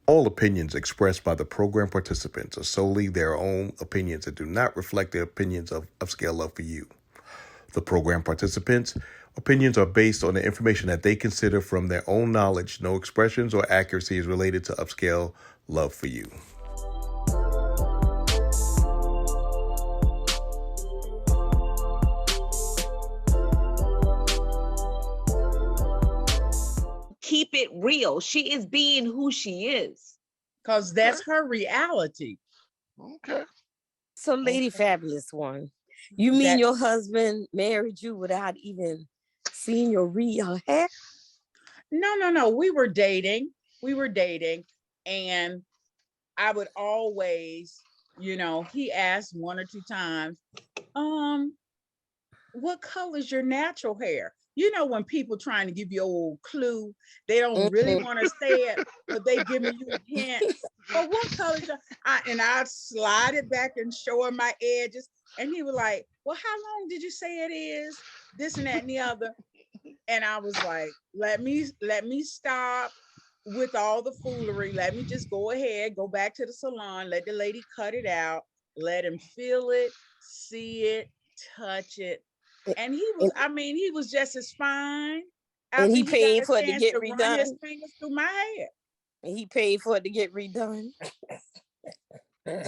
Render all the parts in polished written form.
All opinions expressed by the program participants are solely their own opinions and do not reflect the opinions of Upscale Love for You. The program participants' opinions are based on the information that they consider from their own knowledge. No expressions or accuracy is related to Upscale Love for You. Keep it real. She is being who she is. Because that's her reality. Okay. So, Lady Fabulous One, you mean your husband married you without even seeing your real hair? No. We were dating. And I would always, he asked one or two times, what color's your natural hair? When people trying to give you a old clue, they don't really want to say it, but they giving you hints. But what color? And I'd slide it back and show him my edges. And he was like, well, how long did you say it is? This and that and the other. And I was like, let me stop with all the foolery. Let me just go ahead, go back to the salon, let the lady cut it out, let him feel it, see it, touch it. And he was just as fine. And he paid for it to get redone. Run his fingers through my hair. And he paid for it to get redone.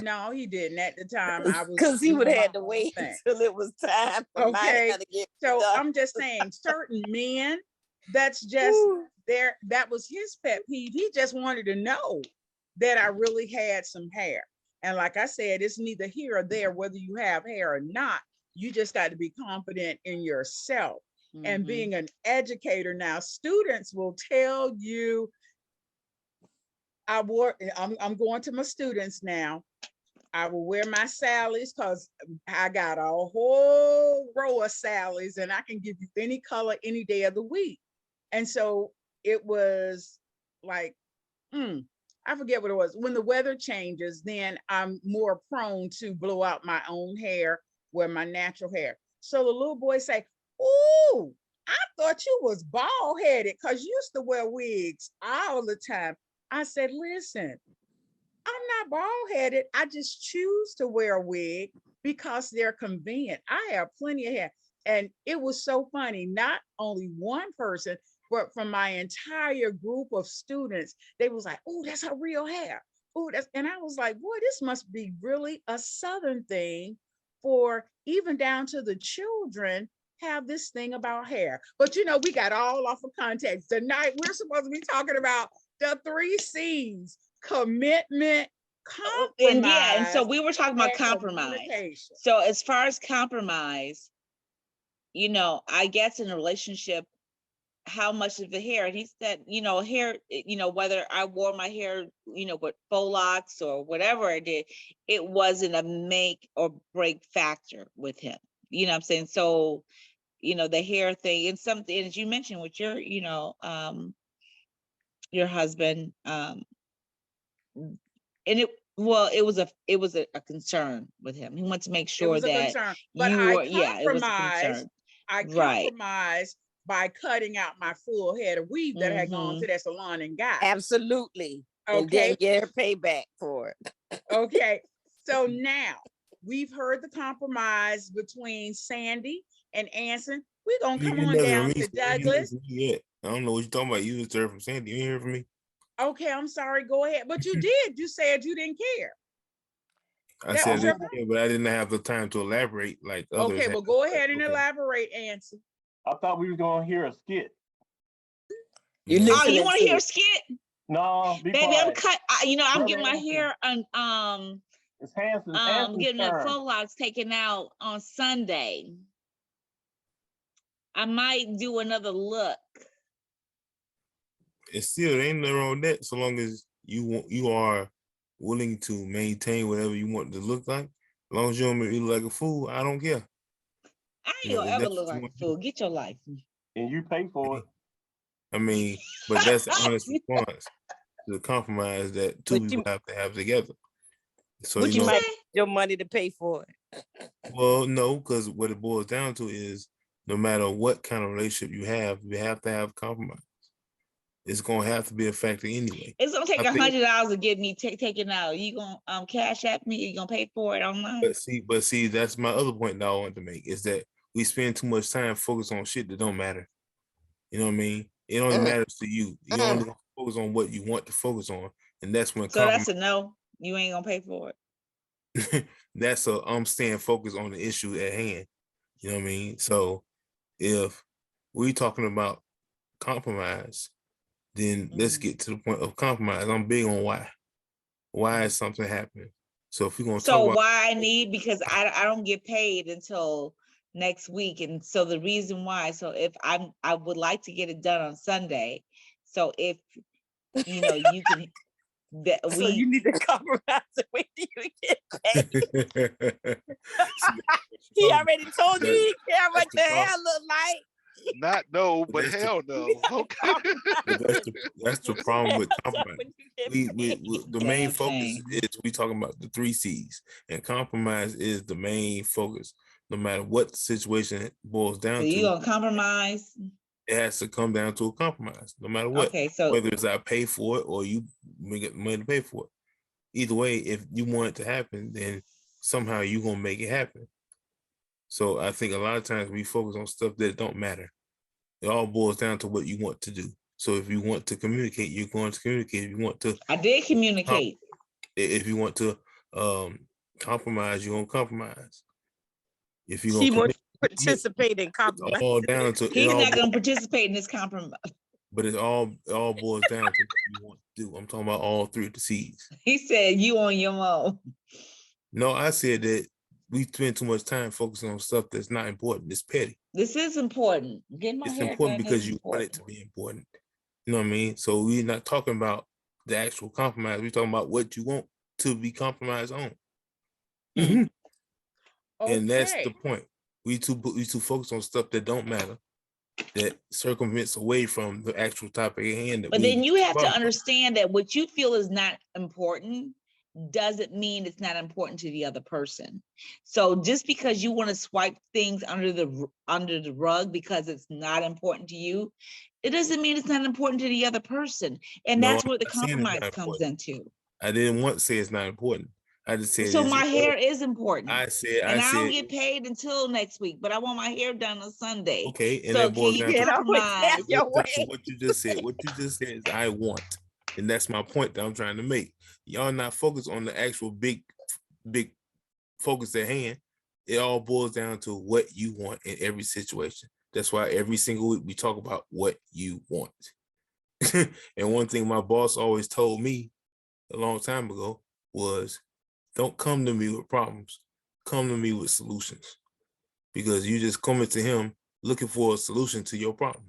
No, he didn't at the time. I was because he would have had to wait until it was time for my hair to get redone. I'm just saying, certain men, that's just there. That was his pet peeve. He just wanted to know that I really had some hair. And like I said, it's neither here or there whether you have hair or not. You just got to be confident in yourself. Mm-hmm. And being an educator now, students will tell you, I'm going to my students now. I will wear my Sallies because I got a whole row of Sallies and I can give you any color any day of the week. And so it was like, I forget what it was. When the weather changes, then I'm more prone to blow out my own hair, wear my natural hair. So the little boy say, ooh, I thought you was bald-headed because you used to wear wigs all the time. I said, listen, I'm not bald-headed. I just choose to wear a wig because they're convenient. I have plenty of hair. And it was so funny. Not only one person, but from my entire group of students, they was like, oh, that's her real hair. Oh, and I was like, boy, this must be really a Southern thing for even down to the children have this thing about hair. But we got all off of context. Tonight, we're supposed to be talking about the 3 C's: commitment, compromise. And so we were talking about compromise. So as far as compromise, I guess in a relationship, how much of the hair, and he said, hair, whether I wore my hair, with faux locks or whatever I did, it wasn't a make or break factor with him. You know what I'm saying? So, the hair thing and something, as you mentioned with your, your husband, and it was a concern with him. He wanted to make sure that I compromised by cutting out my full head of weave that had gone to that salon and got. Absolutely. Okay. And then get her payback for it. Okay. So now we've heard the compromise between Sandy and Anson. We're going to come on down to Douglas. I don't know what you're talking about. You just heard from Sandy. You ain't heard from me. Okay, I'm sorry. Go ahead. But you did. You said you didn't care. I said I didn't care, but I didn't have the time to elaborate like others. Okay, well, go ahead and elaborate, Anson. I thought we were going to hear a skit. You want to hear a skit? No, baby, quiet. I'm getting my hair on. It's Hanson's getting turn. the faux locks taken out on Sunday. I might do another look. It's still ain't nothing wrong with that, so long as you are willing to maintain whatever you want to look like. As long as you don't make me look like a fool, I don't care. I ain't gonna ever look like a fool. Get your life. And you pay for it. I mean, but that's the honest response to the compromise that two people have to have together. So you might have your money to pay for it. Well, no, because what it boils down to is no matter what kind of relationship you have to have compromise. it's gonna have to be a factor anyway. It's gonna take I think- $100 to get me taken out. You gonna cash at me? You gonna pay for it online? But see, that's my other point that I wanted to make is that we spend too much time focused on shit that don't matter. You know what I mean? It only matters to you. You only gonna focus on what you want to focus on, and that's when. So that's a no. You ain't gonna pay for it. That's a I'm staying focused on the issue at hand. You know what I mean? So if we're talking about compromise, then let's get to the point of compromise. I'm big on why. Why is something happening? So if we're gonna talk about why I need, because I don't get paid until next week, and so the reason why. So if I would like to get it done on Sunday. So if you know you can. So you need to compromise the way you get paid. He already told you he care what the hair look like. Not no, but hell no. Okay. That's the problem with compromise. The main focus is we talking about the 3 C's, and compromise is the main focus. No matter what the situation boils down to, you gonna compromise. It has to come down to a compromise, no matter what. Okay, so whether it's I pay for it or you get money to pay for it. Either way, if you want it to happen, then somehow you're gonna make it happen. So I think a lot of times we focus on stuff that don't matter. It all boils down to what you want to do. So if you want to communicate, you're going to communicate. If you want to, I did communicate. If you want to compromise, you're gonna compromise. If you he wants to participate in compromise, all down to he's not gonna participate in this compromise. But it all boils down to what you want to do. I'm talking about all 3 of the C's. He said you on your own. No, I said that we spend too much time focusing on stuff that's not important. It's petty. This is important. It's important because you want it to be important. You know what I mean? So we're not talking about the actual compromise. We're talking about what you want to be compromised on. Okay. And that's the point. We too focused on stuff that don't matter, that circumvents away from the actual topic at hand. But then you have to understand that what you feel is not important doesn't mean it's not important to the other person. So just because you want to swipe things under the rug because it's not important to you, it doesn't mean it's not important to the other person. And that's where the compromise comes into. I didn't want to say it's not important. I just said so my hair is important. I said I don't get paid until next week, but I want my hair done on Sunday. Okay, and so that boils down to compromise? what you just said. What you just said is I want, and that's my point that I'm trying to make. Y'all not focused on the actual big focus at hand. It all boils down to what you want in every situation. That's why every single week we talk about what you want. And one thing my boss always told me a long time ago was, don't come to me with problems. Come to me with solutions. Because you just coming to him looking for a solution to your problem.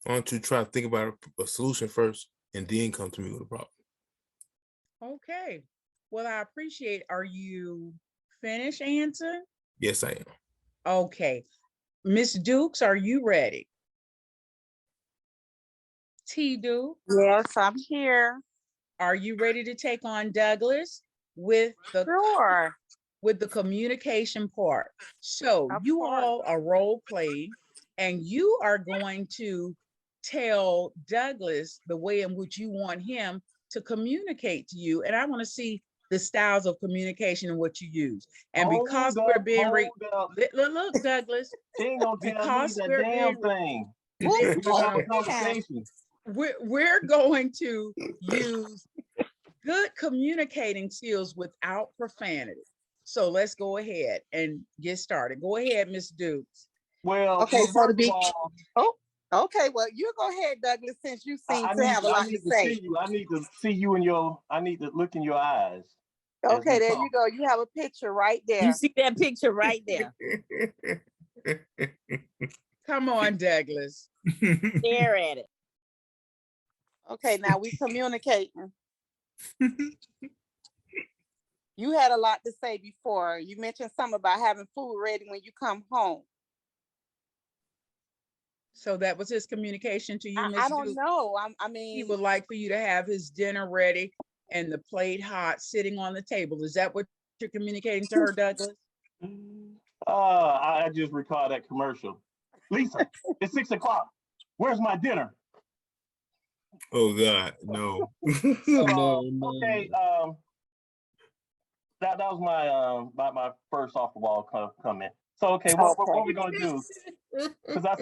Why don't you try to think about a solution first and then come to me with a problem? Okay. Well, I appreciate. Are you finished, Anson? Yes, I am. Okay. Miss Dukes, are you ready? T. Duke? Yes, I'm here. Are you ready to take on Douglas with the communication part? So you all are role playing, and you are going to tell Douglas the way in which you want him to communicate to you. And I want to see the styles of communication and what you use. And because we're being look, Douglas, ain't gonna tell me the damn thing. We're going to use good communicating skills without profanity. So let's go ahead and get started. Go ahead, Miss Dukes. Well, okay, so to be okay, well, you go ahead, Douglas, since you seem to have a lot to say. I need to see you in I need to look in your eyes. Okay, there you go. You have a picture right there. You see that picture right there. Come on, Douglas. Stare at it. Okay, now we communicating. You had a lot to say before. You mentioned something about having food ready when you come home. So that was his communication to you, Ms. I don't know. I mean, he would like for you to have his dinner ready and the plate hot sitting on the table. Is that what you're communicating to her, Douglas? I just recall that commercial. Lisa, it's 6 o'clock. Where's my dinner? Oh God, no. Okay, that was my first off the wall comment. So okay, what are we gonna do? Because I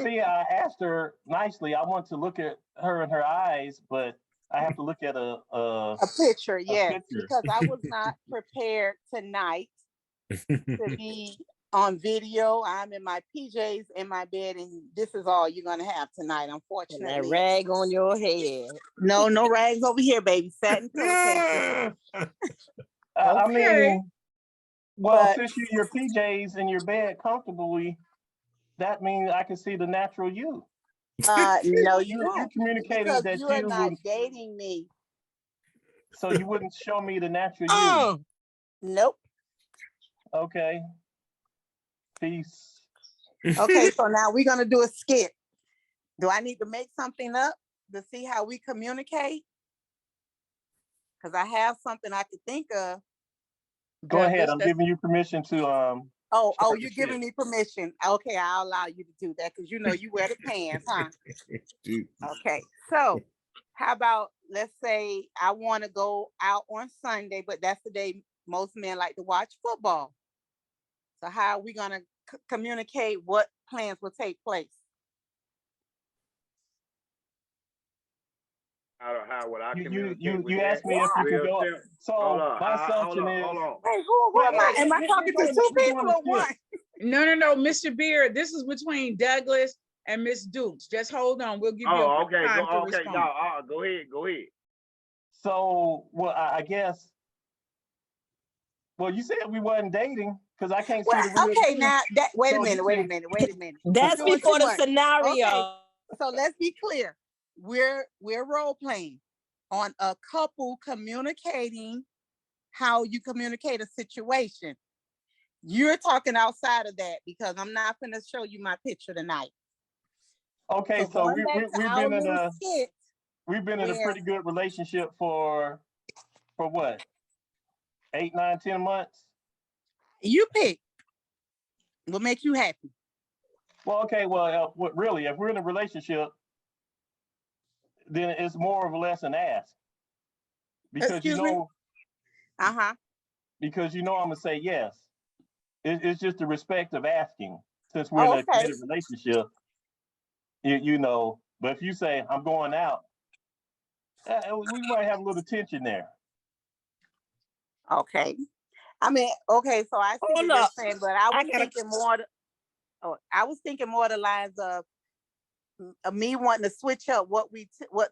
asked her nicely. I want to look at her in her eyes, but I have to look at a picture, yes, picture. because I was not prepared tonight to be on video. I'm in my PJs in my bed, and this is all you're gonna have tonight, unfortunately. And that rag on your head. No rags over here, baby. Satin pillowcase. I mean, well, since you're in your PJs in your bed comfortably, that means I can see the natural you. No, you won't. You're communicating because that you are you not would, dating me. so you wouldn't show me the natural you. Nope. Okay. Peace. Okay, so now we're gonna do a skit. Do I need to make something up to see how we communicate? Because I have something I could think of. Go ahead. I'm giving you permission to Oh, you're giving me permission. Okay, I'll allow you to do that because you know you wear the pants, huh? Okay, so how about, let's say I want to go out on Sunday, but that's the day most men like to watch football. So how are we gonna communicate what plans will take place? How would I communicate you asked me if you could go. So my assumption is. Hey, who am I? Am I talking to two people or one? No, Mr. Beard. This is between Douglas and Miss Dukes. Just hold on. We'll give you time to respond. No, go ahead. So, well, I guess. Well, you said we wasn't dating because I can't see the real Okay, thing. now wait a minute. That's before the scenario. Okay, so let's be clear. We're role playing on a couple communicating how you communicate a situation. You're talking outside of that because I'm not going to show you my picture tonight. Okay, so we've been in a pretty good relationship for what? 8, 9, 10 months. You pick. What makes you happy? Well, okay. Well, really, if we're in a relationship, then it's more or less an ask. Because Excuse me? Because I'm gonna say yes. It's just the respect of asking. Since we're in a committed relationship, you know. But if you say I'm going out, we might have a little tension there. Okay. I mean, okay. So I see what you're saying, but I was thinking more. I was thinking more the lines of me wanting to switch up what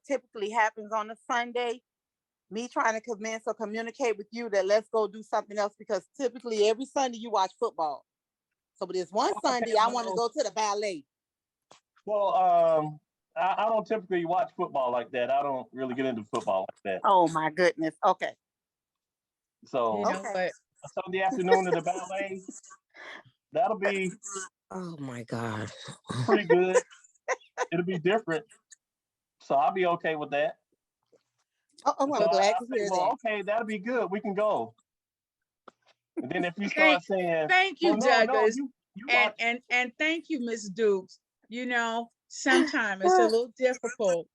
typically happens on a Sunday. Me trying to convince or communicate with you that let's go do something else because typically every Sunday you watch football. So, but this one Sunday I want to go to the ballet. Well, I don't typically watch football like that. I don't really get into football like that. Oh my goodness. Okay. So Sunday afternoon at the ballet, that'll be. Oh my God. Pretty good. It'll be different. So I'll be okay with that. I'm glad to hear that. Okay, that'll be good. We can go. And then if you start saying, "Thank you, Douglas," and thank you, Miss Dukes. You know, sometimes it's a little difficult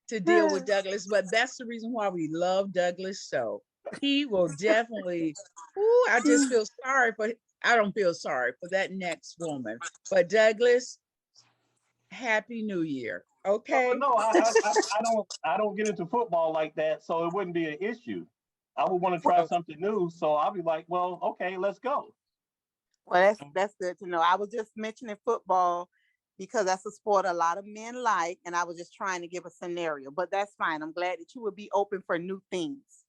to deal with Douglas, but that's the reason why we love Douglas. So he will definitely. I just feel sorry for. I don't feel sorry for that next woman, but Douglas, Happy New Year. Okay. No, I don't get into football like that, so it wouldn't be an issue. I would want to try something new, so I'll be like, well, okay, let's go. Well, that's good to know. I was just mentioning football because that's a sport a lot of men like, and I was just trying to give a scenario, but that's fine. I'm glad that you would be open for new things.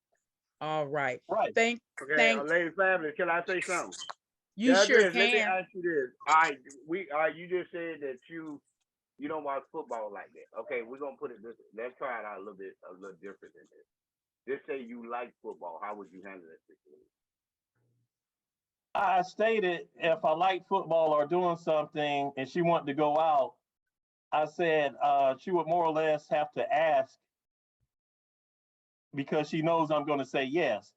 All right. Right. Thank. Lady Fabulous, can I say something? You sure can. Let me ask you this. All right, you just said that you don't watch football like that. Okay, we're gonna put it this way. Let's try it out a little different than this. Just say you like football. How would you handle that situation? I stated if I like football or doing something and she wanted to go out, I said she would more or less have to ask because she knows I'm going to say yes.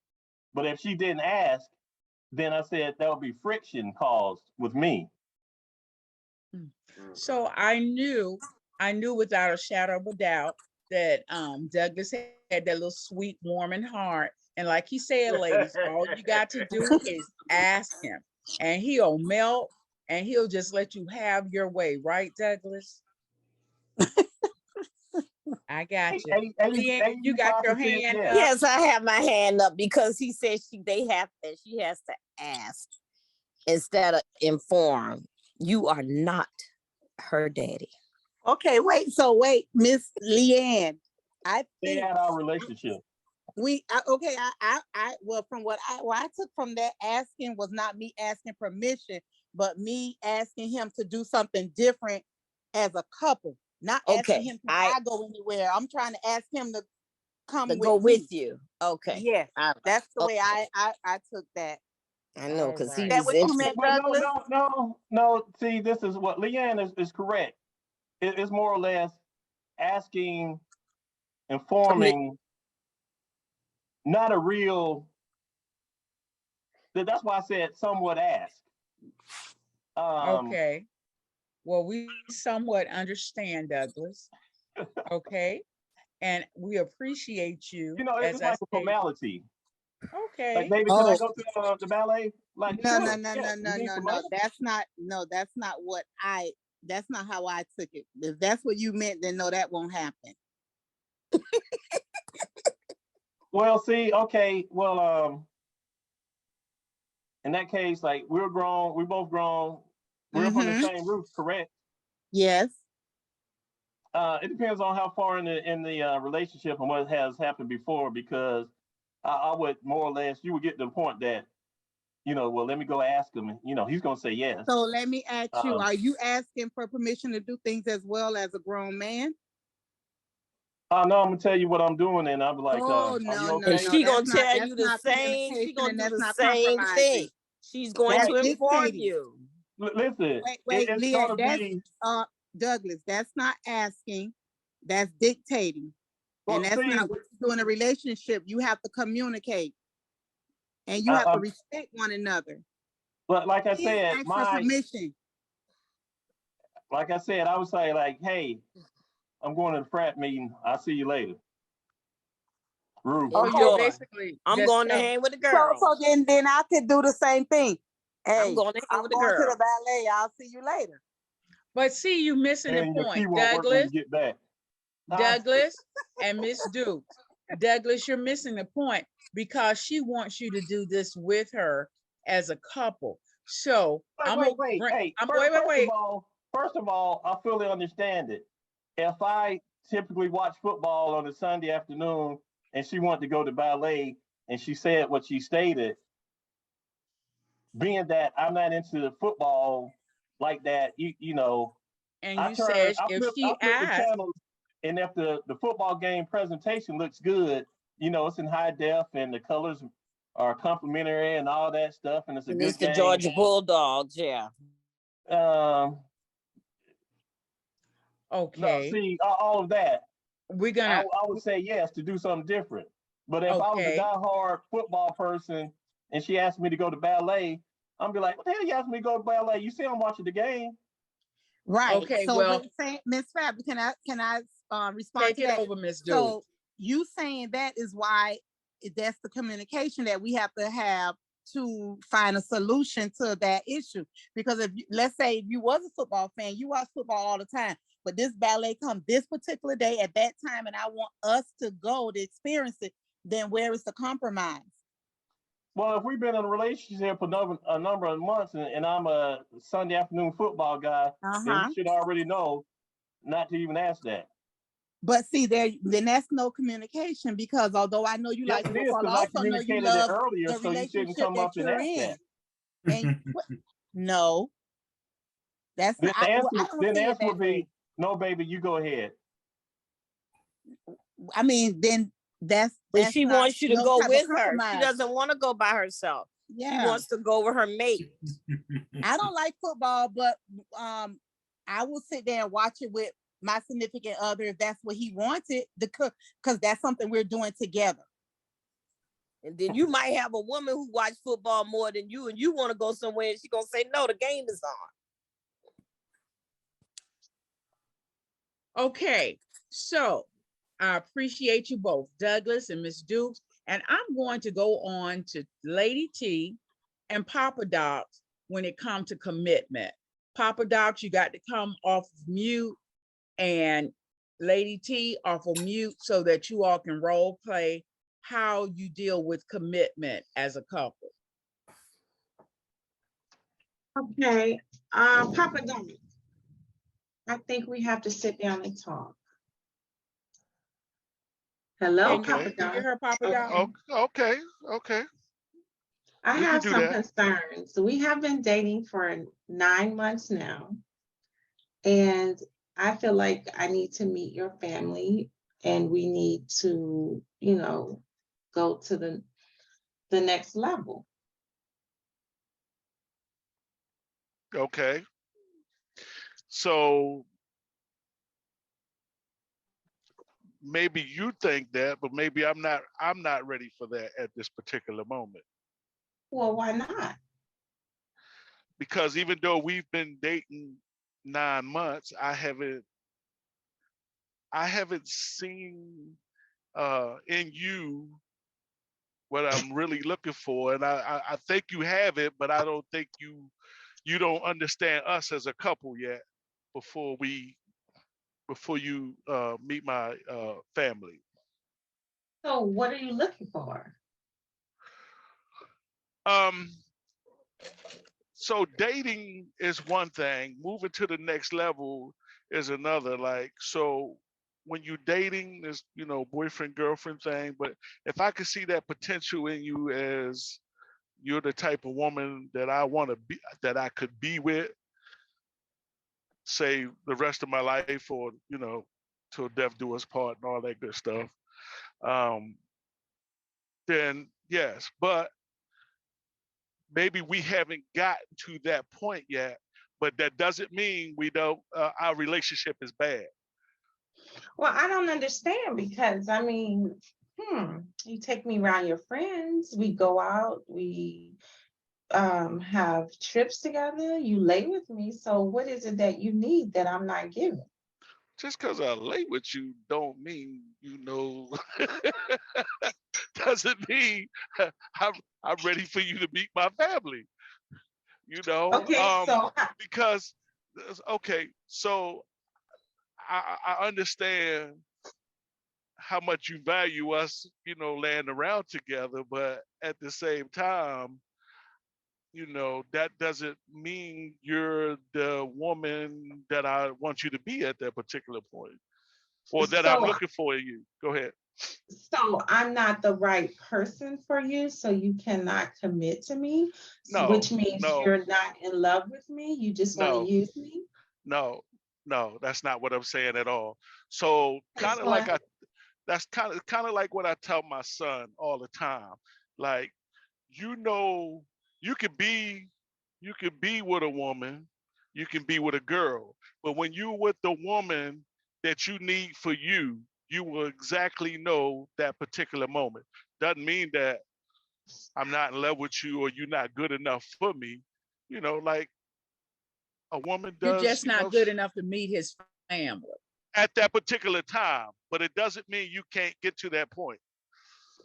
But if she didn't ask, then I said there would be friction caused with me. So I knew without a shadow of a doubt that Douglas had that little sweet, warming heart. And like he said, ladies, all you got to do is ask him, and he'll melt, and he'll just let you have your way, right, Douglas? I got you. You got your hand up? Yes, I have my hand up because he said she has to ask instead of inform. You are not her daddy. Okay, wait, Miss Leanne. I think had our relationship. Well, from what I took from that asking was not me asking permission, but me asking him to do something different as a couple. Not asking him to go anywhere. I'm trying to ask him to come with you. Okay. Yeah, that's the way I took that. I know, because Is that what you meant, Douglas? No. See, this is what Leanne is correct. It's more or less asking, informing, not a real. That's why I said somewhat ask. Okay. Well, we somewhat understand, Douglas. Okay. And we appreciate you. You know, it's like a formality. Okay. Like, baby, can I go to the ballet? Like, no. That's not how I took it. If that's what you meant, then no, that won't happen. Well, see, okay, well, in that case, like we're both grown, we're from the same roof, correct? Yes. It depends on how far in the relationship and what has happened before, because I would more or less, you would get to the point that, well, let me go ask him, and, he's going to say yes. So let me ask you, are you asking for permission to do things as well as a grown man? No, I'm going to tell you what I'm doing, and I'm like, no. Okay? And she going to tell you the same, she's going to do the same thing. She's going to inform you. Listen, wait, Leah, Douglas, that's not asking, that's dictating. Well, and that's not what you do in a relationship. You have to communicate. And you have to respect one another. But like I said, permission. Like I said, I would say like, hey, I'm going to the frat meeting. I'll see you later. Rude. Oh, basically, I'm going to hang with the girls. So then I could do the same thing. Hey, I'm going to hang with the girls. To the ballet. I'll see you later. But see, you missing the point, Douglas. Get back. Douglas and Miss Dukes. Douglas, you're missing the point, because she wants you to do this with her as a couple. So wait. First of all, I fully understand it. If I typically watch football on a Sunday afternoon and she wanted to go to ballet and she said what she stated, being that I'm not into the football like that, you know. And you said if she asked, and if the football game presentation looks good, it's in high def and the colors are complimentary and all that stuff, and it's a good game. It's the Georgia Bulldogs, yeah. Okay. No, see, all of that. I would say yes to do something different. But if I was a diehard football person and she asked me to go to ballet, I'm be like, what the hell you asked me to go to ballet? You see I'm watching the game. Right. Okay. So Miss Fab, can I respond to that? Take it over, Miss Duke. So you saying that is why that's the communication that we have to have to find a solution to that issue. Because let's say if you was a football fan, you watch football all the time, but this ballet comes this particular day at that time, and I want us to go to experience it, then where is the compromise? Well, if we've been in a relationship for a number of months and I'm a Sunday afternoon football guy, then you should already know not to even ask that. But see, then that's no communication, because although I know you like football, I also know you love earlier, the so you shouldn't come that up and ask that. And no, that's the answer would be no, baby. You go ahead. I mean, then that's she wants you to go with her. She doesn't want to go by herself. Yeah. She wants to go with her mate. I don't like football, but I will sit there and watch it with my significant other if that's what he wanted, because that's something we're doing together. And then you might have a woman who watch football more than you, and you want to go somewhere, and she's gonna say, no, the game is on. Okay, so I appreciate you both, Douglas and Miss Dukes. And I'm going to go on to Lady T and Papa Docs when it comes to commitment. Papa Docs, you got to come off of mute, and Lady T off of mute so that you all can role play how you deal with commitment as a couple. Okay, Papa Doc, I think we have to sit down and talk. Hello, Papa Doc. Hear her, Papa Doc? Okay. I have some concerns. We have been dating for 9 months now, and I feel like I need to meet your family, and we need to, you know, go to the next level. Okay. So maybe you think that, but maybe I'm not ready for that at this particular moment. Well, why not? Because even though we've been dating 9 months, I haven't seen in you what I'm really looking for. And I think you have it, but I don't think you don't understand us as a couple yet before you meet my family. So what are you looking for? So dating is one thing, moving to the next level is another. Like, so when you dating, this, you know, boyfriend, girlfriend thing, but if I could see that potential in you as you're the type of woman that I want to be, that I could be with, say the rest of my life, or, you know, till death do us part and all that good stuff, then yes. But maybe we haven't gotten to that point yet, but that doesn't mean we don't, our relationship is bad. Well, I don't understand, because I mean, you take me around your friends, we go out, we have trips together, you lay with me. So what is it that you need that I'm not giving? Just because I lay with you don't mean, you know, doesn't mean I'm ready for you to meet my family. You know, okay, because okay, so I understand how much you value us, you know, laying around together, but at the same time, you know, that doesn't mean you're the woman that I want you to be at that particular point, or that I'm looking for in you. Go ahead. So I'm not the right person for you, so you cannot commit to me, which means you're not in love with me. You just want to use me. No, that's not what I'm saying at all. So kind of like that's kind of like what I tell my son all the time. Like, you know, you can be with a woman, you can be with a girl, but when you're with the woman that you need for you, you will exactly know that particular moment. Doesn't mean that I'm not in love with you or you're not good enough for me. You know, like a woman does. You're just not good enough to meet his family at that particular time, but it doesn't mean you can't get to that point.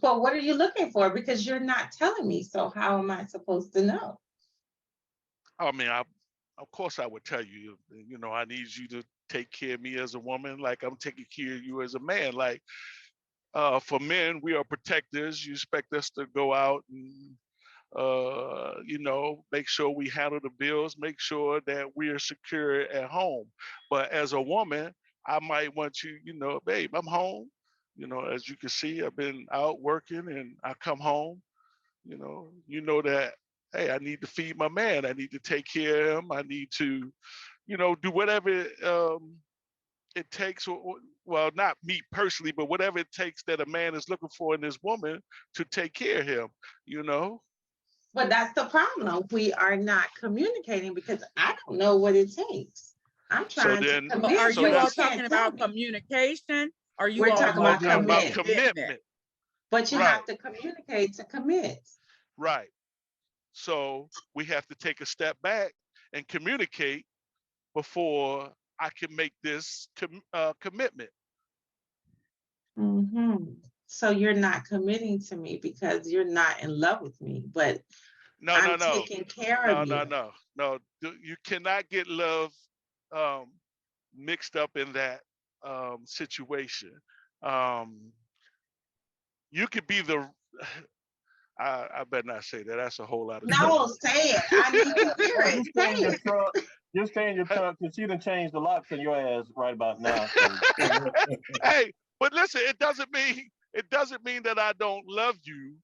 Well, what are you looking for? Because you're not telling me. So how am I supposed to know? I mean, of course I would tell you, you know, I need you to take care of me as a woman, like I'm taking care of you as a man. Like, for men, we are protectors. You expect us to go out and, you know, make sure we handle the bills, make sure that we are secure at home. But as a woman, I might want you, you know, babe, I'm home. You know, as you can see, I've been out working and I come home, you know that, hey, I need to feed my man. I need to take care of him. I need to, you know, do whatever it takes, well, not me personally, but whatever it takes that a man is looking for in this woman to take care of him, you know? But that's the problem. We are not communicating because I don't know what it takes. I'm trying to commit. Are you all talking about communication? Are you all talking about commitment? But you have to communicate to commit. Right. So we have to take a step back and communicate before I can make this commitment. So you're not committing to me because you're not in love with me, but I'm taking care of you. No. You cannot get love mixed up in that situation. You could be the. I better not say that. That's a whole lot of. No, say it. I need to hear it. Just stay in your truck. Just stay in your truck because she done changed the locks in your ass right about now. So. Hey, but listen, it doesn't mean that I don't love you.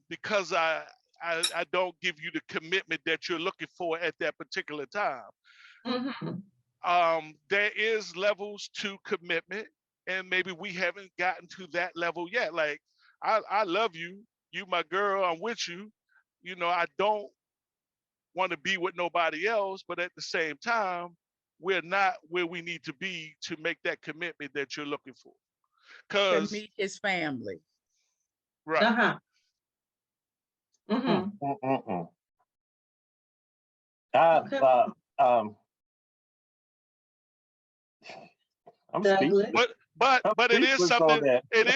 Because I don't give you the commitment that you're looking for at that particular time. There is levels to commitment, and maybe we haven't gotten to that level yet. Like, I love you, you my girl, I'm with you. You know, I don't want to be with nobody else, but at the same time, we're not where we need to be to make that commitment that you're looking for. To meet his family. Right. I'm speechless. But it is something. It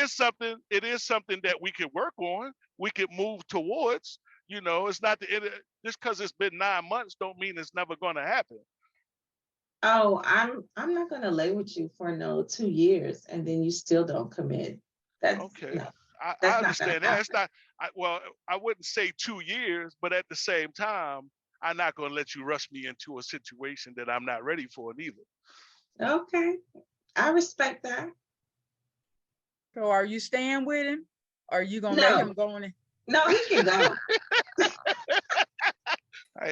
is something that we can work on. We can move towards. You know, it's not just because it's been 9 months don't mean it's never going to happen. Oh, I'm not going to lay with you for 2 years and then you still don't commit. That's okay. No, I understand that. It's not. I wouldn't say 2 years, but at the same time, I'm not going to let you rush me into a situation that I'm not ready for neither. Okay, I respect that. So, are you staying with him? Or are you gonna let him go in? No, he can go.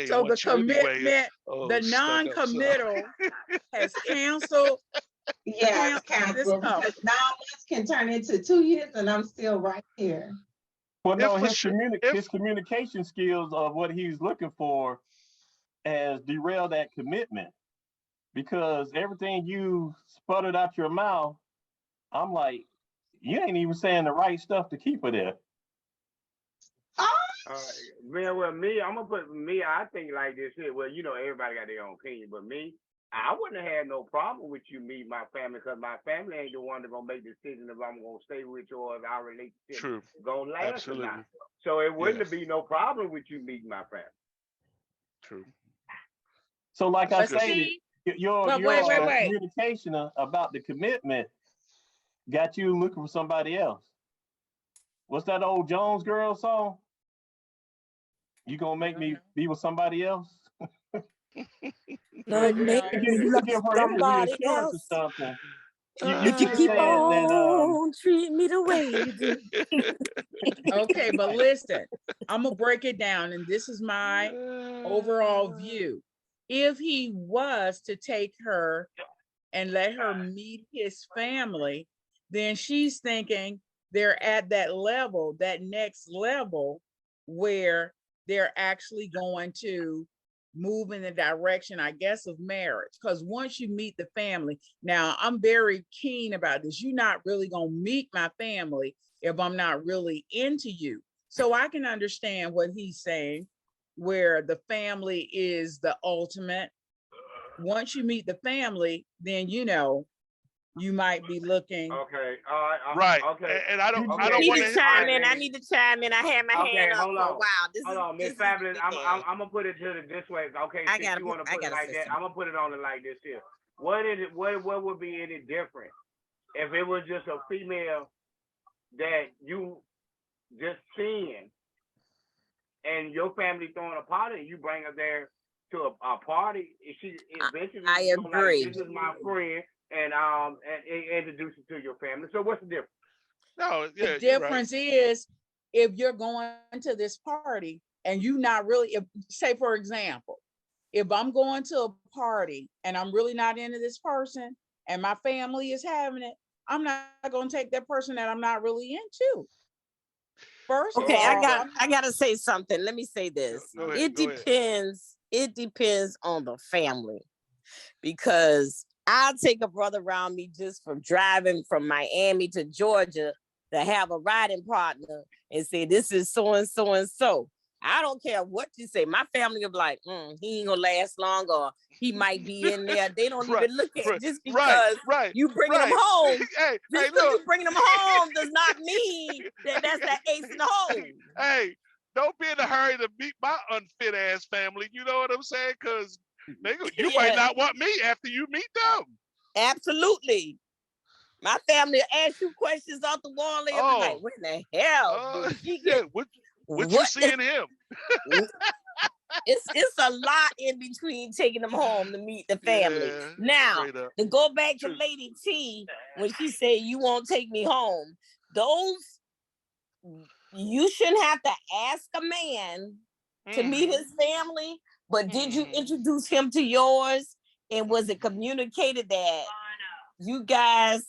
So the commitment, the non-committal has canceled. Yeah, canceled. 9 months can turn into 2 years, and I'm still right here. Well, no, his communication skills of what he's looking for has derailed that commitment, because everything you sputtered out your mouth, I'm like, you ain't even saying the right stuff to keep her there. Man, well, I think like this here. Well, you know, everybody got their own opinion, but me, I wouldn't have had no problem with you meeting my family, because my family ain't the one that's gonna make the decision if I'm gonna stay with you or if our relationship gonna last or not. So it wouldn't be no problem with you meeting my family. True. So like I said, your communication about the commitment got you looking for somebody else. What's that old Jones Girl song? You gonna make me be with somebody else? No, make me love somebody else. You can keep on treating me the way you do. Okay, but listen, I'm gonna break it down, and this is my overall view. If he was to take her and let her meet his family, then she's thinking they're at that level, that next level, where they're actually going to move in the direction, I guess, of marriage. Because once you meet the family, now I'm very keen about this. You're not really going to meet my family if I'm not really into you. So I can understand what he's saying, where the family is the ultimate. Once you meet the family, then, you know, you might be looking. Okay. Right. Okay. And I don't want to chime in. I need to chime in. I had my hand up for a while. Hold on, Miss Fabulous. I'm gonna put it this way. Okay. If you want to put it like that, I'm gonna put it on it like this here. What would be any different if it was just a female that you just seeing and your family throwing a party and you bring her there to a party? She eventually I agree. Like, this is my friend. And introduce it to your family. So what's the difference? No, yeah, the difference is if you're going to this party and you not really, if, say for example, if I'm going to a party and I'm really not into this person and my family is having it, I'm not going to take that person that I'm not really into. First, okay, I gotta say something. Let me say this. It depends on the family, because I'll take a brother around me just from driving from Miami to Georgia to have a riding partner and say, this is so and so and so. I don't care what you say. My family will be like, he ain't gonna last long, or he might be in there. They don't even look at it just because you bringing them home. Hey, just because you bringing them home does not mean that that's that ace in the hole. Hey, don't be in a hurry to meet my unfit ass family. You know what I'm saying? Because you might not want me after you meet them. Absolutely. My family will ask you questions off the wall. They'll be like, what in the hell? What you see in him? It's a lot in between taking them home to meet the family. Now, to go back to Lady T, when she said, you won't take me home, you shouldn't have to ask a man to meet his family, but did you introduce him to yours? And was it communicated that you guys?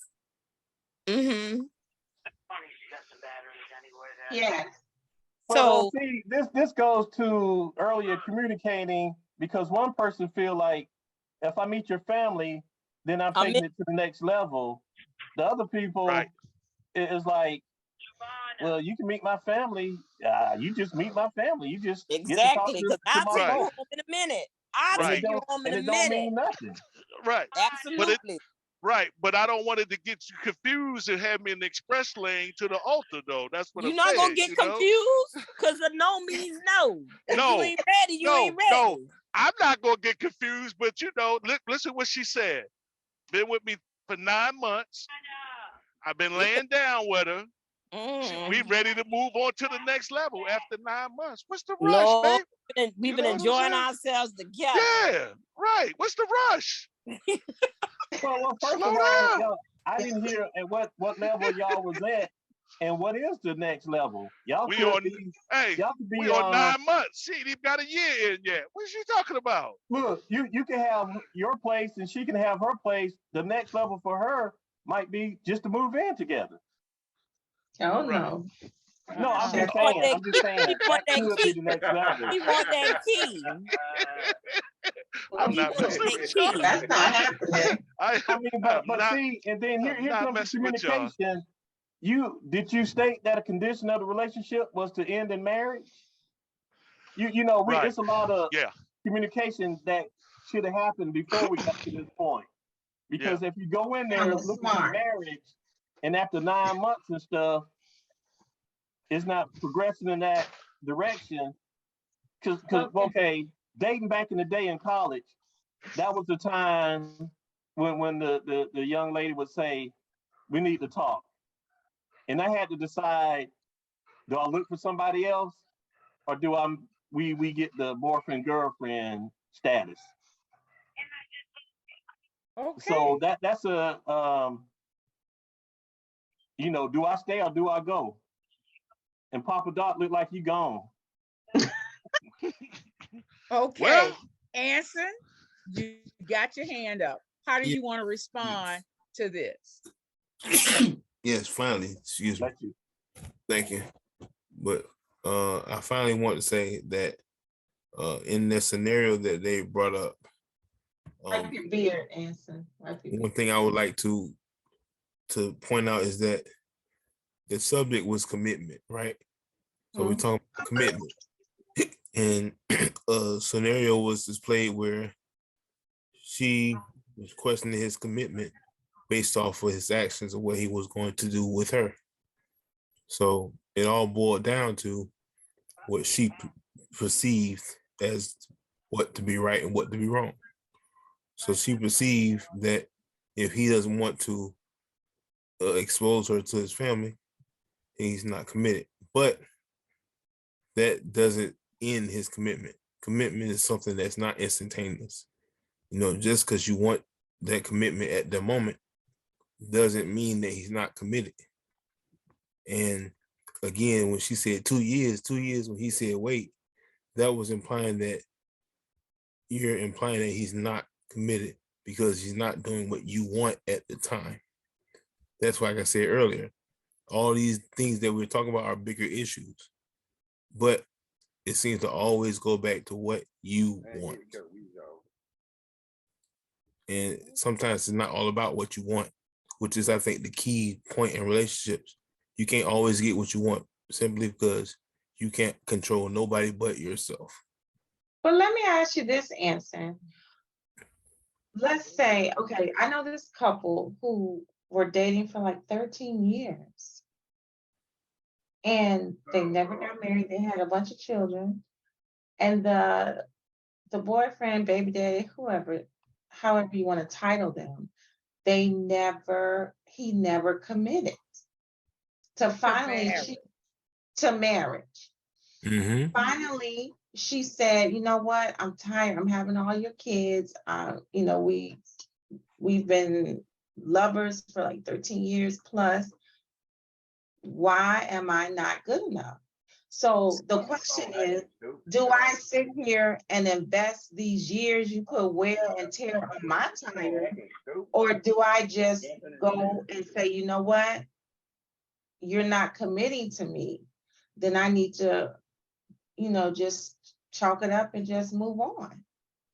Yes. So see, this goes to earlier communicating, because one person feel like if I meet your family, then I'm taking it to the next level. The other people is like, well, you can meet my family. You just meet my family. You just exactly, because I'll take you home in a minute. I'll take you home in a minute. Don't mean nothing. Right. Absolutely. But I don't want it to get you confused and have me in the express lane to the altar, though. That's what you're I'm not saying. Gonna get confused, because the no means no. If you ain't ready, you ain't ready. No, I'm not gonna get confused. But listen what she said. Been with me for 9 months. I've been laying down with her. We ready to move on to the next level after 9 months. What's the rush, babe? We've been enjoying ourselves together. Yeah, right. What's the rush? Well, first of all, I didn't hear at what level y'all was at, and what is the next level? Y'all we on 9 months. She ain't even got a year in yet. What is she talking about? Look, you can have your place and she can have her place. The next level for her might be just to move in together. Oh no. No, I'm just saying. That could be the next level. He want that key. I'm not messing with y'all. That's not happening. I mean, but see, and then here comes the communication. Did you state that a condition of the relationship was to end in marriage? It's a lot of communication that should have happened before we got to this point. Because if you go in there looking for marriage, and after 9 months and stuff, it's not progressing in that direction. Because dating back in the day in college, that was the time when the young lady would say, we need to talk. And I had to decide, do I look for somebody else, or do we get the boyfriend girlfriend status? Okay. So that's a do I stay or do I go? And Papa Doc looked like he gone. Okay, well, Anson, you got your hand up. How do you want to respond to this? Yes, finally. Excuse me. Thank you. But I finally want to say that in the scenario that they brought up, wipe your beard, Anson. One thing I would like to point out is that the subject was commitment, right? So we're talking about commitment. And a scenario was displayed where she was questioning his commitment based off of his actions and what he was going to do with her. So it all boiled down to what she perceived as what to be right and what to be wrong. So she perceived that if he doesn't want to expose her to his family, he's not committed. But that doesn't end his commitment. Commitment is something that's not instantaneous. Just because you want that commitment at the moment doesn't mean that he's not committed. And again, when she said 2 years, when he said wait, that was implying that you're implying that he's not committed because he's not doing what you want at the time. That's why, like I said earlier, all these things that we're talking about are bigger issues, but it seems to always go back to what you want. And sometimes it's not all about what you want, which is, I think, the key point in relationships. You can't always get what you want simply because You can't control nobody but yourself. But let me ask you this, Anson. Let's say, okay, I know this couple who were dating for like 13 years. And they never got married. They had a bunch of children. And the boyfriend, baby daddy, whoever, however you want to title them, he never committed to marriage. Mm-hmm. Finally, she said, you know what? I'm tired. I'm having all your kids. You know, we've been lovers for like 13 years plus. Why am I not good enough? So the question is, do I sit here and invest these years you put wear and tear on my tire, or do I just go and say, you know what? You're not committing to me. Then I need to, you know, just chalk it up and just move on.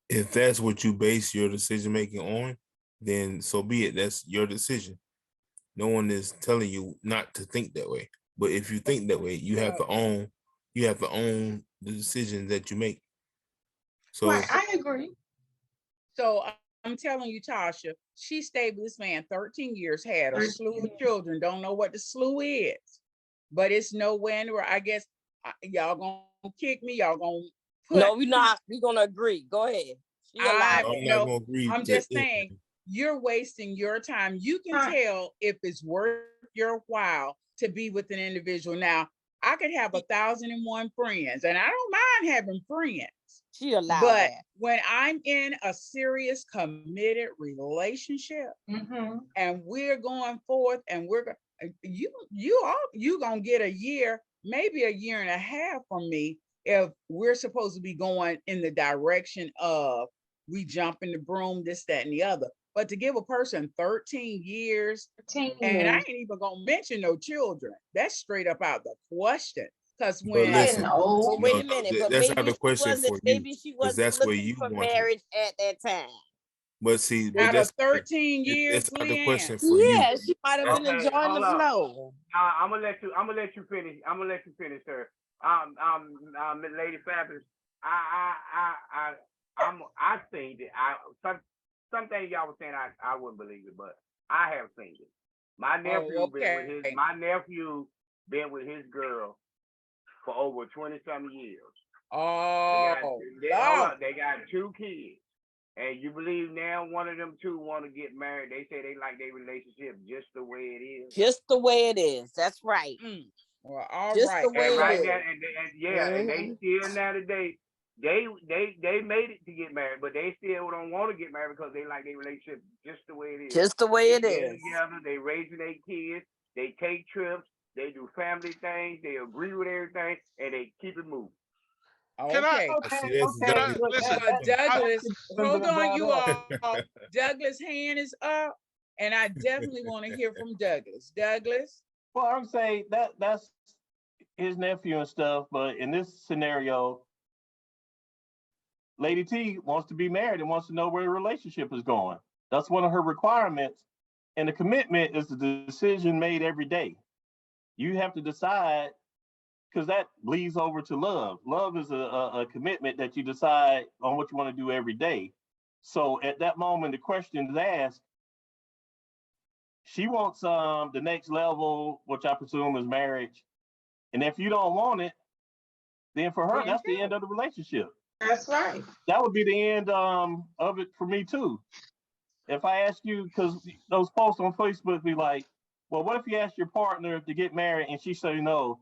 If that's what you base your decision making on, then so be it. That's your decision. No one is telling you not to think that way. But if you think that way, you have to own the decisions that you make. So right, I agree. So I'm telling you, Tasha, she stayed with this man 13 years, had a slew of children, don't know what the slew is, but it's nowhere where I guess y'all gonna kick me, y'all gonna put. No, we're not. We're gonna agree. Go ahead. I'm not gonna agree. I'm just saying, you're wasting your time. You can tell if it's worth your while to be with an individual. Now, I could have 1,001 friends, and I don't mind having friends. She allowed but that. When I'm in a serious, committed relationship, and we're going forth, and you gonna get a year, maybe a year and a half from me, if we're supposed to be going in the direction of we jump in the broom, this, that, and the other. But to give a person 13 years, and I ain't even gonna mention no children, that's straight up out the question. Because when wait a minute, but that's maybe not the question for you. Maybe she wasn't looking for marriage at that time. But see, out of 13 years, that's not the question for you. Yeah, she might have been enjoying the flow. I'm gonna let you finish. I'm gonna let you finish, sir. Lady Fabulous. I seen it. Some things y'all were saying I wouldn't believe it, but I have seen it. My nephew been with his girl for over 20-some years. They got 2 kids. And you believe now one of them 2 want to get married? They say they like their relationship just the way it is. Just the way it is. That's right. Well, all just right. the way and it is. And they still now today. They made it to get married, but they still don't want to get married because they like their relationship just the way it is. Just the way it is. Together, they raising their kids. They take trips. They do family things. They agree with everything, and they keep it moving. Okay. Listen, Douglas, hold on, you all. Douglas' hand is up, and I definitely want to hear from Douglas. Douglas? Well, I'm saying that's his nephew and stuff, but in this scenario, Lady T wants to be married and wants to know where the relationship is going. That's one of her requirements. And the commitment is the decision made every day. You have to decide, because that bleeds over to love. Love is a commitment that you decide on what you want to do every day. So at that moment, the question is asked, she wants the next level, which I presume is marriage. And if you don't want it, then for her, that's the end of the relationship. That's right. That would be the end of it for me too. If I ask you, because those posts on Facebook be like, well, what if you ask your partner to get married and she say no?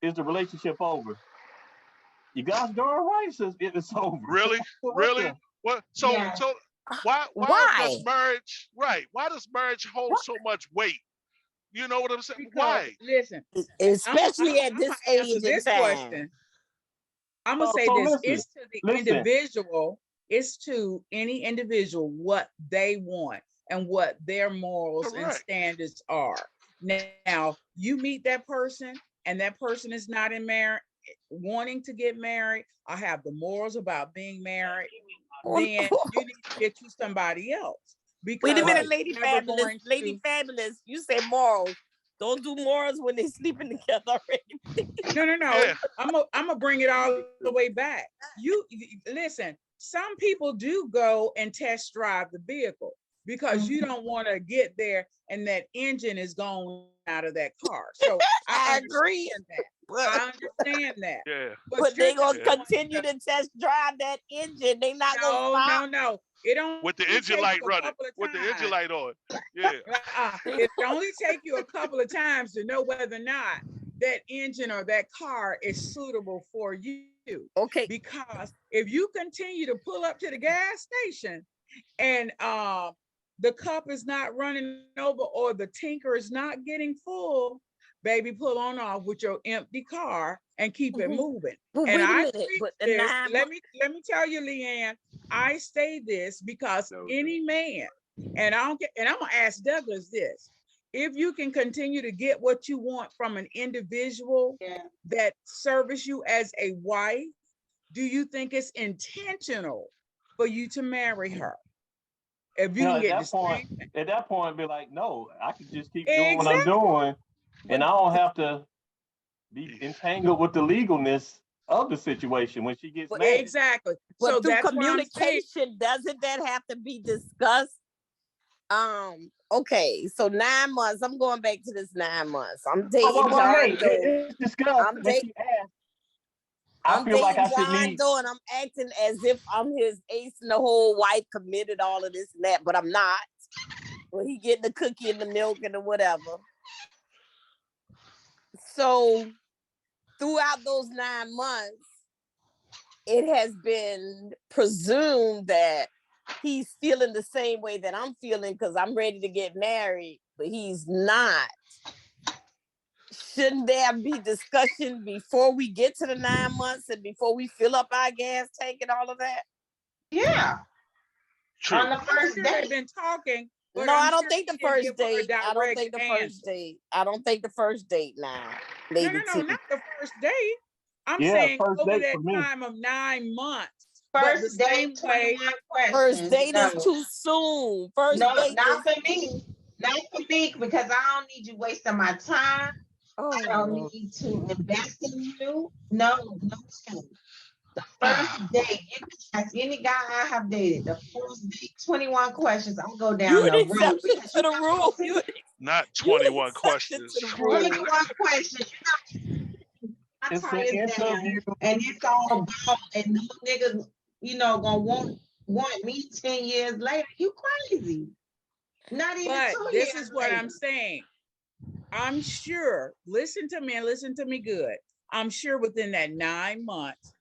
Is the relationship over? You guys darn right says it's over. Really? Really? What? So why does marriage Why does marriage hold so much weight? You know what I'm saying? Because, why? Listen, especially at this age and time. Question. I'm gonna say this: it's to the individual. It's to any individual what they want and what their morals and standards are. Now, you meet that person, and that person is not wanting to get married, or have the morals about being married. Then you need to get you somebody else. Wait a minute, Lady Fabulous. Lady Fabulous, you say morals. Don't do morals when they sleeping together already. No. Yeah. I'm gonna bring it all the way back. You listen. Some people do go and test drive the vehicle because you don't want to get there and that engine is gone out of that car. So I agree. I understand that. Yeah. But they gonna continue to test drive that engine. They not gonna stop. No. It only With the engine light running. With the engine light on. Yeah. It only take you a couple of times to know whether or not that engine or that car is suitable for you. Okay. Because if you continue to pull up to the gas station and the cup is not running over or the tanker is not getting full, baby, pull on off with your empty car and keep it moving. But and wait a I minute, but this, let me tell you, Leanne, I say this because any man, and I'm gonna ask Douglas this: if you can continue to get what you want from an individual that service you as a wife, do you think it's intentional for you to marry her? If you can get at that point, be like, no, I can just keep doing what I'm doing, and I don't have to be entangled with the legalness of the situation when she gets married. Exactly. But so through communication, doesn't that have to be discussed? Okay, so 9 months. I'm going back to this 9 months. I'm dating John Doe. It's discussed. I'm dating. I feel like I should John Doe, and I'm acting as if I'm his ace in the hole wife, committed, all of this and that, but I'm not. Well, he getting the cookie and the milk and the whatever. So throughout those 9 months, it has been presumed that he's feeling the same way that I'm feeling because I'm ready to get married, but he's not. Shouldn't there be discussion before we get to the 9 months and before we fill up our gas tank and all of that? Yeah. True. On the first day. They've been talking. No, I don't think the first date. I don't think the first date. I don't think the first date now. No, not the first date. I'm saying over that time of 9 months. First date, 21 questions. First date is too soon. First date not for me. Not for me, because I don't need you wasting my time. I don't need to invest in you. No. The first date, you can ask any guy I have dated. The first date, 21 questions. I'll go down the road. To the rule. Not 21 questions. 21 questions. And it's all about, and no nigga, gonna want me 10 years later. You crazy. Not even but 2 this years is what later. I'm saying. I'm sure, listen to me and listen to me good. I'm sure within that 9 months,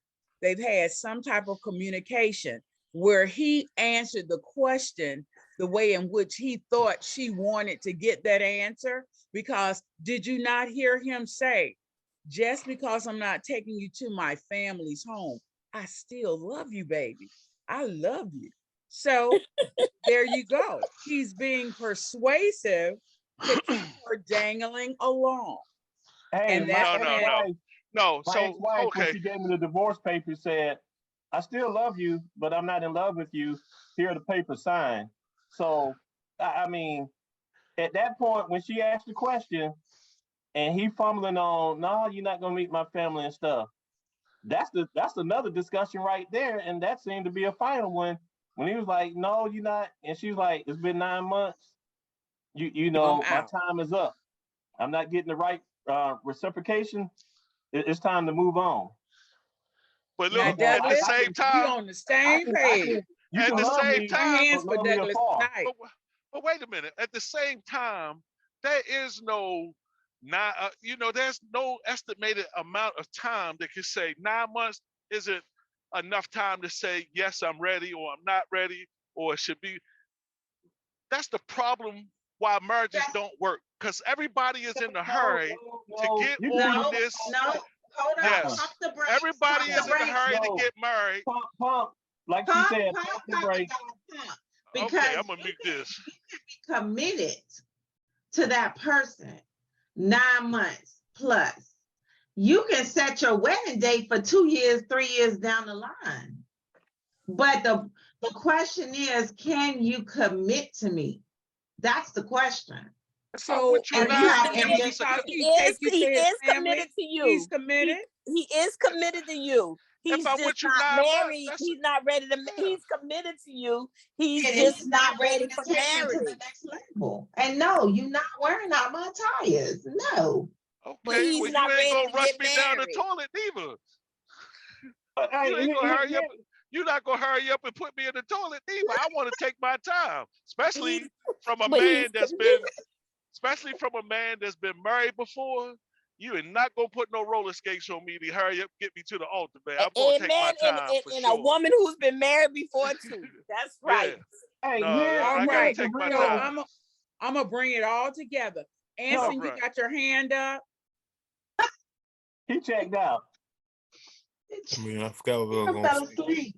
they've had some type of communication where he answered the question the way in which he thought she wanted to get that answer. Because did you not hear him say, just because I'm not taking you to my family's home, I still love you, baby. I love you. So there you go. He's being persuasive to keep her dangling along. Hey, and that's no. My So ex-wife, okay. when she gave me the divorce papers, said, I still love you, but I'm not in love with you. Here are the papers signed. So, I mean, at that point, when she asked the question and he fumbling on, no, you're not gonna meet my family and stuff. That's another discussion right there. And that seemed to be a final one when he was like, no, you're not. And she was like, it's been 9 months. You know, my time is up. I'm not getting the right reciprocation. It's time to move on. But look, at the same time, we on the same page. At the same time, hands for Douglas tonight. But wait a minute. At the same time, there is there's no estimated amount of time that can say 9 months isn't enough time to say, yes, I'm ready, or I'm not ready, or it should be. That's the problem why marriages don't work, because everybody is in a hurry to get on this. Hold on. Yes. Pump the brakes. Everybody is in a hurry to get married. Pump. Like she said, pump the brakes. Okay, I'm gonna mute this. You can be committed to that person 9 months plus. You can set your wedding date for 2 years, 3 years down the line. But the question is, can you commit to me? That's the question. So you are now, you I'm committed just because He he take is, you he to his is family? committed to you. He's committed. He is committed to you. if He's I'm just with you not 9 months, married. that's He's not ready to. yeah. He's committed to you. He's And just he's not ready to for take you to the marriage. next level. And no, you're not wearing out my tires. No. But Okay, he's well, you not ain't ready gonna to rush get me down the married. toilet neither. But, hey, You ain't gonna here- hurry up. You're not gonna hurry up and put me in the toilet neither. I want to take my time, especially from a But man he's that's committed. been, especially from a man that's been married before. You are not gonna put no roller skates on me to hurry up, get me to the altar, man. I'm gonna take my Amen. time for And sure. a woman who's been married before too. That's right. Yeah. Hey, No, here, I All gotta right. take my So time. I'm gonna bring it all together. Anson, you Right. got your hand up. he checked out. I mean, I forgot what I was I gonna fell say. asleep.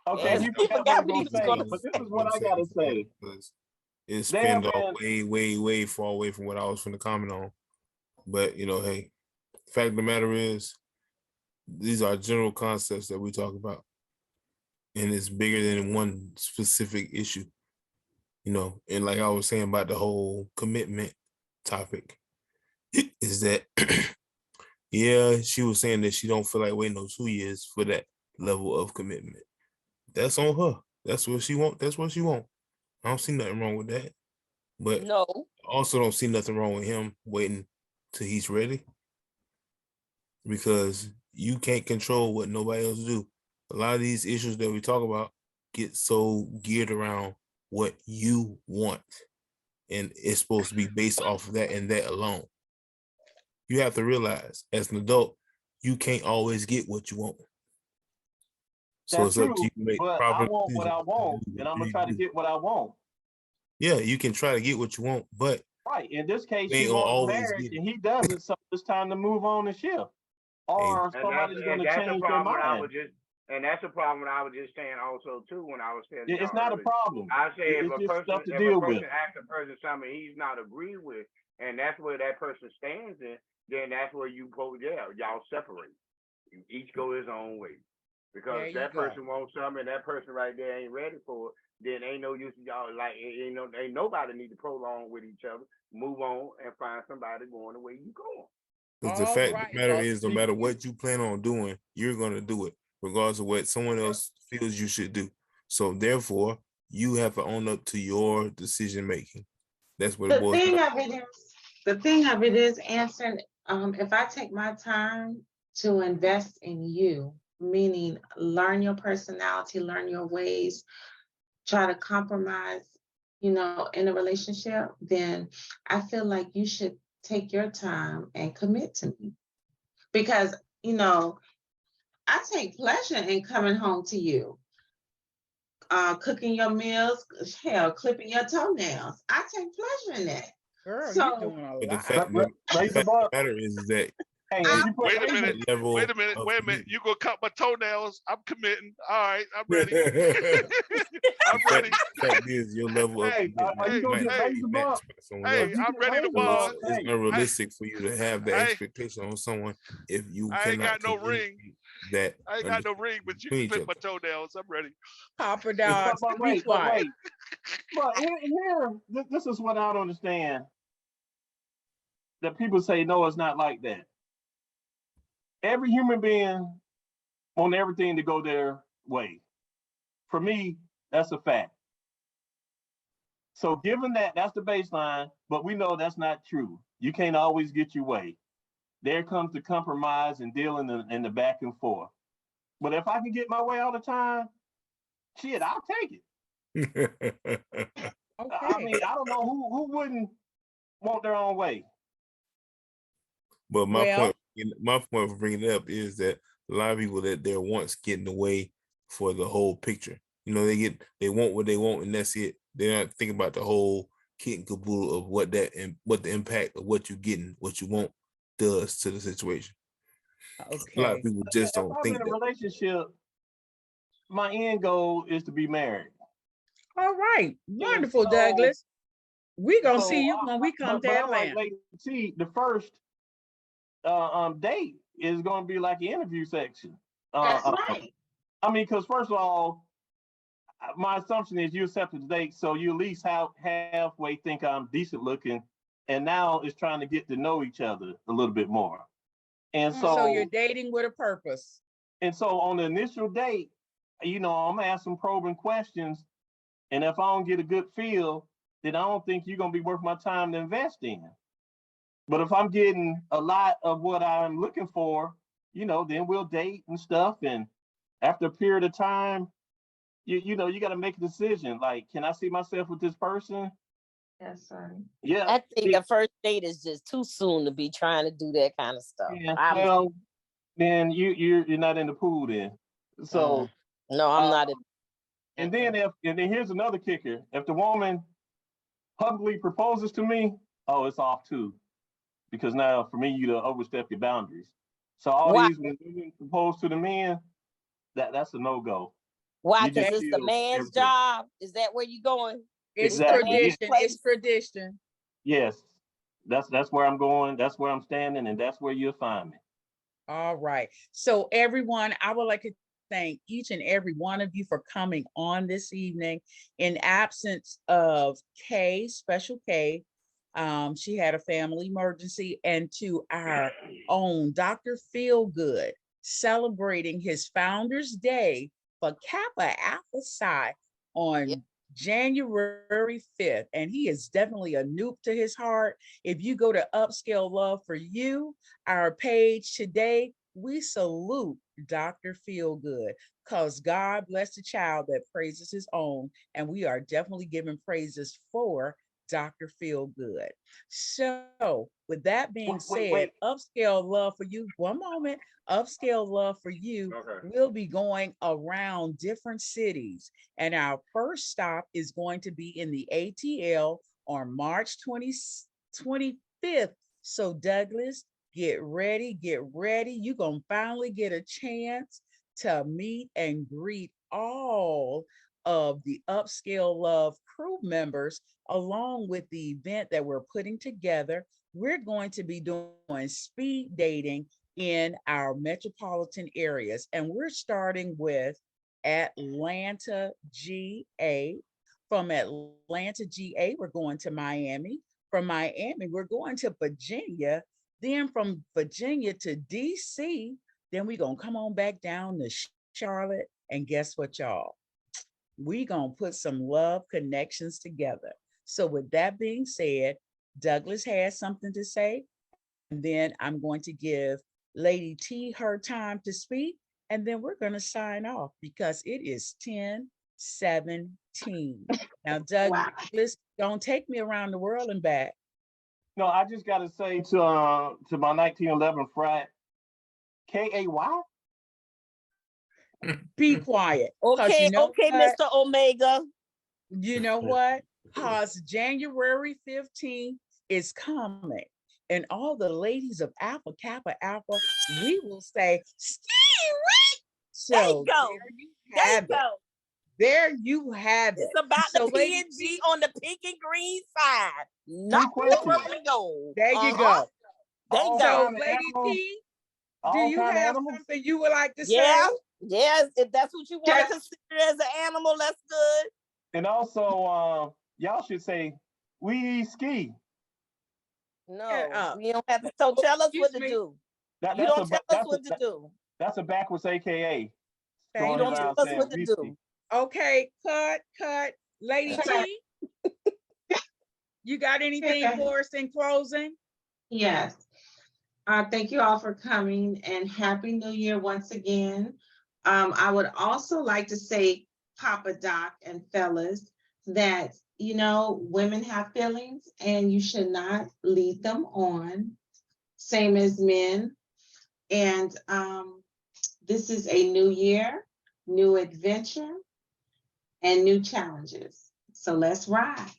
Okay, Yes, you he forgot forgot what what he you was was gonna gonna say, but this is what I gotta say. It's There pinned have off been- way far away from what I was going to comment on. But you know, hey, fact of the matter is, these are general concepts that we talk about, and it's bigger than one specific issue. You know, and like I was saying about the whole commitment topic, is that yeah, she was saying that she don't feel like waiting no 2 years for that level of commitment. That's on her. That's what she want. That's what she want. I don't see nothing wrong with that. But No. I also don't see nothing wrong with him waiting till he's ready, because you can't control what nobody else do. A lot of these issues that we talk about get so geared around what you want, and it's supposed to be based off of that and that alone. You have to realize, as an adult, you can't always get what you want. So That's it's up true, to you to make but proper I want what decisions. I want, and I'm gonna try to get what I want. Yeah, you can try to get what you want, but Right. In this case, you she ain't gonna wants always marriage, get it. and he doesn't. So it's time to move on and shift, or And somebody's going to that's change the their problem. mind. That's the problem I was just saying also too when I was telling you. It's not a problem. I say It's just stuff to deal with. asks a person something he's not agree with, and that's where that person stands in, then that's where you go. Yeah, y'all separate. You each go his own way. Because that person wants something, and that person right there ain't ready for it. Then ain't no use y'all ain't nobody need to prolong with each other. Move on and find somebody going the way you going. Because the fact of the matter is, no matter what you plan on doing, you're going to do it, regardless of what someone else feels you should do. So therefore, you have to own up to your decision making. That's what it boils down to. The thing of it is, Anson, if I take my time to invest in you, meaning learn your personality, learn your ways, try to compromise, in a relationship, then I feel like you should take your time and commit to me. Because, I take pleasure in coming home to you, cooking your meals, hell, clipping your toenails. I take pleasure in that. Girl, so, you're doing a lot. But the fact of the matter is that Wait a minute. You gonna cut my toenails? I'm committing. All right, I'm ready. I'm ready. The fact is, your level of commitment might be matched by someone else. I'm ready to bond. It's unrealistic for you to have the expectation on someone if you I ain't got cannot no ring. That I ain't got no ring, but you can clip my toenails. I'm ready. Papa Dogs, be quiet. But here, this is what I don't understand. That people say, no, it's not like that. Every human being want everything to go their way. For me, that's a fact. So given that, that's the baseline, but we know that's not true. You can't always get your way. There comes the compromise and dealing in the back and forth. But if I can get my way all the time, shit, I'll take it. I mean, I don't know who wouldn't want their own way. But my point for bringing it up is that a lot of people that they're once getting away for the whole picture. They want what they want, and that's it. They're not thinking about the whole kit and caboodle of what the impact of what you're getting, what you want, does to the situation. Okay. A lot of people just don't think that. If I'm in that. a relationship, my end goal is to be married. All right, wonderful, Douglas. We're gonna see you when we come to Atlanta. See, the first date is gonna be like an interview section. That's right. I mean, because first of all, my assumption is you accepted the date, so you at least halfway think I'm decent looking and now it's trying to get to know each other a little bit more. And So you're dating with a purpose. And so on the initial date, I'm gonna ask some probing questions, and if I don't get a good feel, then I don't think you're gonna be worth my time to invest in. But if I'm getting a lot of what I'm looking for, then we'll date and stuff. And after a period of time, you got to make a decision. Like, can I see myself with this person? Yes, sir. Yeah. I think the first date is just too soon to be trying to do that kind of stuff. Yeah. Well, then you're not in the pool then. So no, I'm not. And then here's another kicker: if the woman publicly proposes to me, oh, it's off too, because now for me you to overstep your boundaries. So all these when women propose to the men, that's a no-go. Why? Because it's the man's job. Is that where you going? It's tradition. It's tradition. Yes, that's where I'm going. That's where I'm standing, and that's where you'll find me. All right. So everyone, I would like to thank each and every one of you for coming on this evening. In absence of Special K, she had a family emergency, and to our own Dr. Feelgood, celebrating his Founders Day for Kappa Alpha Psi on January 5th. And he is definitely a noob to his heart. If you go to Upscale Love for You, our page today, we salute Dr. Feelgood, because God bless the child that praises his own. And we are definitely giving praises for Dr. Feelgood. So with that being said, Upscale Love for You, one moment, Upscale Love for You will be going around different cities. And our first stop is going to be in the ATL on March 25th. So Douglas, get ready. You're going to finally get a chance to meet and greet all of the Upscale Love crew members, along with the event that we're putting together. We're going to be doing speed dating in our metropolitan areas. And we're starting with Atlanta, GA. From Atlanta, GA, we're going to Miami. From Miami, we're going to Virginia. Then from Virginia to DC, then we're going to come on back down to Charlotte. And guess what, y'all? We're going to put some love connections together. So with that being said, Douglas has something to say. And then I'm going to give Lady T her time to speak. And then we're going to sign off because it is 10:17. Now, Douglas, don't take me around the world and back. No, I just got to say to my 1911 frat, KAY? Be quiet. Okay, Mr. Omega. You know what? Because January 15th is coming. And all the ladies of Alpha Kappa Alpha, we will say, so there you go. There you have it. It's about the P&G on the pink and green side. Not purple and gold. There you go. There you go. Lady T, do you have something you would like to say? Yes, if that's what you want to consider as an animal, that's good. And also, y'all should say, we ski. No, we don't have to tell us what to do. You don't tell us what to do. That's a backwards AKA. You don't tell us what to do. Okay, cut. Lady T, you got anything for us in closing? Yes. Thank you all for coming, and Happy New Year once again. I would also like to say, Papa Doc and fellas, that women have feelings and you should not lead them on, same as men. And this is a new year, new adventure, and new challenges. So let's ride.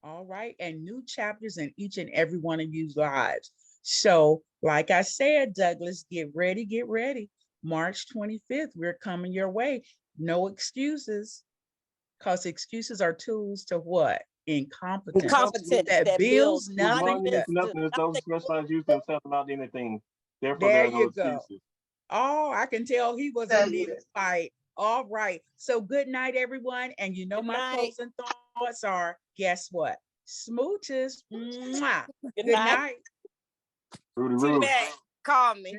All right, and new chapters in each and every one of you's lives. So, like I said, Douglas, get ready. March 25th, we're coming your way. No excuses, because excuses are tools to what? Incompetence. That builds nothing. Those specialized use themselves about anything. Therefore, there you go. Excuses. Oh, I can tell he was in the fight. All right. So good night, everyone. And my closing thoughts are, guess what? Smooches. Mwah. Good night. Rudy. Call me.